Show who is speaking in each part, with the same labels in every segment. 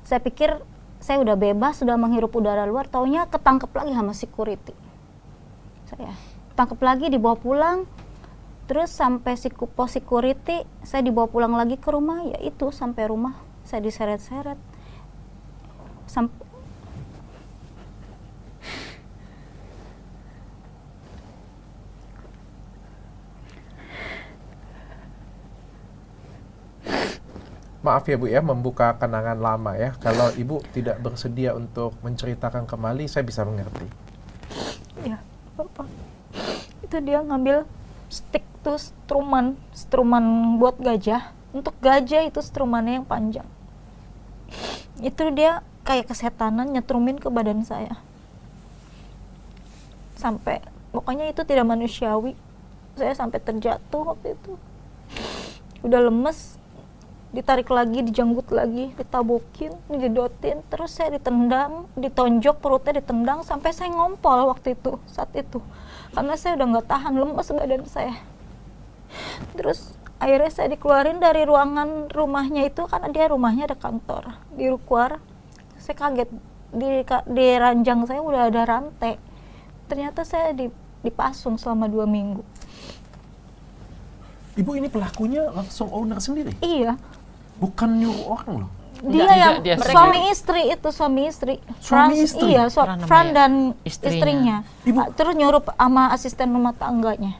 Speaker 1: Saya pikir saya udah bebas, sudah menghirup udara luar, taunya ketangkep lagi sama security. Saya tangkep lagi, dibawa pulang, terus sampai pos security, saya dibawa pulang lagi ke rumah, ya itu sampai rumah saya diseret-seret.
Speaker 2: Maaf ya Bu ya, membuka kenangan lama ya. Kalau Ibu tidak bersedia untuk menceritakan kembali, saya bisa mengerti.
Speaker 3: Ya, Bapak. Itu dia ngambil stick tuh struman buat gajah. Untuk gajah itu strumannya yang panjang. Itu dia kayak kesetanan nyetrumin ke badan saya. Sampai, pokoknya itu tidak manusiawi. Saya sampai terjatuh waktu itu. Udah lemes, ditarik lagi, dijanggut lagi, ditabokin, dijedotin, terus saya ditendang, ditonjok, perutnya ditendang, sampai saya ngompol waktu itu, saat itu. Karena saya udah nggak tahan, lemes badan saya. Terus akhirnya saya dikeluarin dari ruangan rumahnya itu, karena dia rumahnya ada kantor. Keluar, saya kaget, di ranjang saya udah ada rantai. Ternyata saya dipasung selama 2 minggu.
Speaker 2: Ibu ini pelakunya langsung owner sendiri?
Speaker 1: Iya.
Speaker 2: Bukan nyuruh orang loh?
Speaker 1: Dia
Speaker 4: Dia
Speaker 1: suami istri itu, suami istri.
Speaker 2: Suami istri?
Speaker 1: Iya, Fran dan istrinya.
Speaker 2: Ibu,
Speaker 1: Terus nyuruh sama asisten rumah tangganya.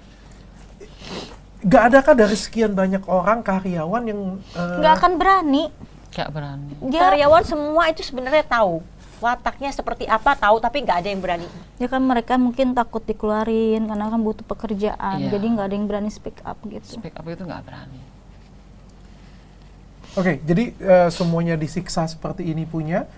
Speaker 2: gak adakah dari sekian banyak orang karyawan yang
Speaker 1: Nggak akan berani.
Speaker 4: Gak berani.
Speaker 5: Karyawan semua itu sebenarnya tahu wataknya seperti apa, tahu, tapi nggak ada yang berani.
Speaker 1: Ya kan mereka mungkin takut dikeluarin karena kan butuh pekerjaan,
Speaker 4: Iya.
Speaker 1: jadi nggak ada yang berani speak up gitu.
Speaker 4: Speak up itu nggak berani.
Speaker 2: Oke, jadi semuanya disiksa seperti ini punya,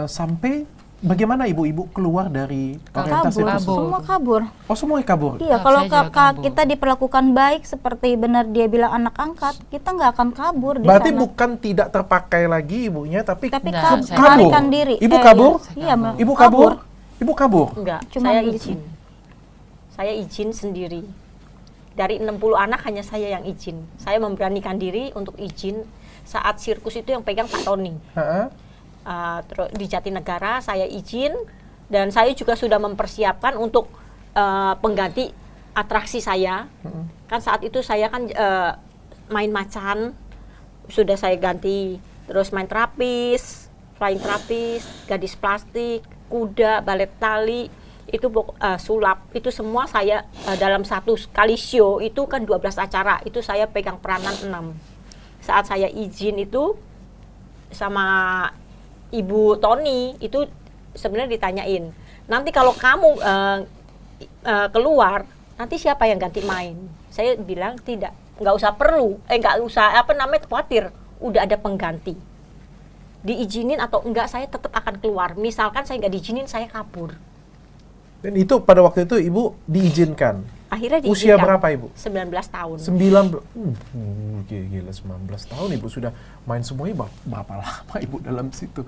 Speaker 2: sampai bagaimana ibu-ibu keluar dari orientasi
Speaker 1: Kabur,
Speaker 2: tersebut?
Speaker 1: semua kabur.
Speaker 2: Oh, semuanya kabur?
Speaker 1: Iya,
Speaker 4: Saya
Speaker 1: kalau
Speaker 4: juga kabur.
Speaker 1: kita diperlakukan baik seperti benar dia bilang anak angkat, kita nggak akan kabur di
Speaker 2: Berarti
Speaker 1: sana.
Speaker 2: bukan tidak terpakai lagi ibunya, tapi
Speaker 4: Enggak, saya
Speaker 1: melarikan diri.
Speaker 2: Ibu kabur?
Speaker 1: Iya,
Speaker 2: Ibu kabur? Ibu kabur?
Speaker 5: Enggak,
Speaker 1: Cuma
Speaker 5: saya
Speaker 1: gitu.
Speaker 5: izin. Saya izin sendiri. Dari 60 anak hanya saya yang izin. Saya memberanikan diri untuk izin saat sirkus itu yang pegang Pak Tony.
Speaker 2: Ha-ha.
Speaker 5: Terus di Jatinegara saya izin, dan saya juga sudah mempersiapkan untuk pengganti atraksi saya. Kan saat itu saya kan main macan, sudah saya ganti, terus main terapis, flying terapis, gadis plastik, kuda, balet tali, itu sulap, itu semua saya dalam satu kali show itu kan 12 acara, itu saya pegang peranan 6. Saat saya izin itu sama Ibu Tony itu sebenarnya ditanyain, nanti kalau kamu keluar, nanti siapa yang ganti main? Saya bilang tidak, nggak usah khawatir, udah ada pengganti. Diizinin atau enggak, saya tetap akan keluar. Misalkan saya nggak diizinin, saya kabur.
Speaker 2: Dan itu pada waktu itu ibu diizinkan?
Speaker 5: Akhirnya diizinkan.
Speaker 2: Usia berapa ibu?
Speaker 5: 19 tahun.
Speaker 2: 19, gila 19 tahun ibu sudah main semuanya. Berapa lama ibu dalam situ?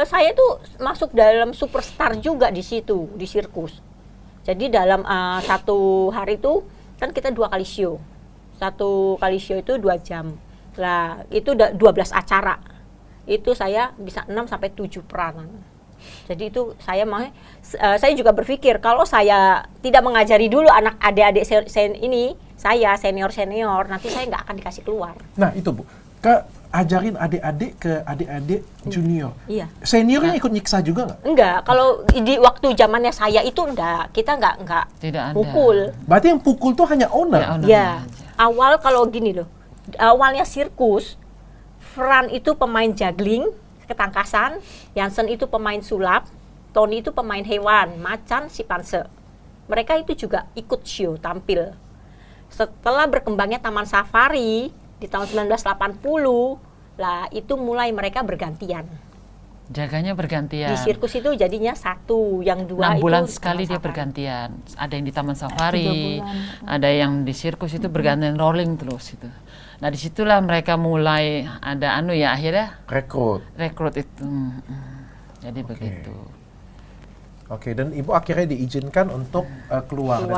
Speaker 5: Saya tuh masuk dalam superstar juga di situ, di sirkus. Jadi dalam satu hari itu kan kita 2 kali show. Satu kali show itu 2 jam. Lah itu 12 acara. Itu saya bisa 6 sampai 7 peranan. Jadi itu saya juga berpikir kalau saya tidak mengajari dulu anak adik-adik saya senior nanti saya nggak akan dikasih keluar.
Speaker 2: Nah itu Bu, ajarin adik-adik ke adik-adik junior.
Speaker 5: Iya.
Speaker 2: Seniornya ikut nyiksa juga nggak?
Speaker 5: Enggak, kalau di waktu zamannya saya itu enggak, kita enggak
Speaker 4: Tidak ada.
Speaker 5: pukul.
Speaker 2: Berarti yang pukul tuh hanya owner?
Speaker 4: Ya, owner.
Speaker 5: Ya, awal kalau gini loh, awalnya sirkus, Fran itu pemain juggling, ketangkasan, Jansen itu pemain sulap, Tony itu pemain hewan, macan, simpanse. Mereka itu juga ikut show, tampil. Setelah berkembangnya Taman Safari di tahun 1980, lah itu mulai mereka bergantian.
Speaker 4: Jaganya bergantian.
Speaker 5: Di sirkus itu jadinya 1, yang 2
Speaker 4: 6
Speaker 5: itu
Speaker 4: bulan
Speaker 5: di
Speaker 4: sekali
Speaker 5: Taman
Speaker 4: dia
Speaker 5: Safari.
Speaker 4: bergantian. Ada yang di Taman Safari,
Speaker 1: 3 bulan.
Speaker 4: ada yang di sirkus itu bergantian rolling terus itu. Nah disitulah mereka mulai ada akhirnya rekrut itu. Jadi begitu.
Speaker 2: Oke, dan ibu akhirnya diizinkan untuk keluar dari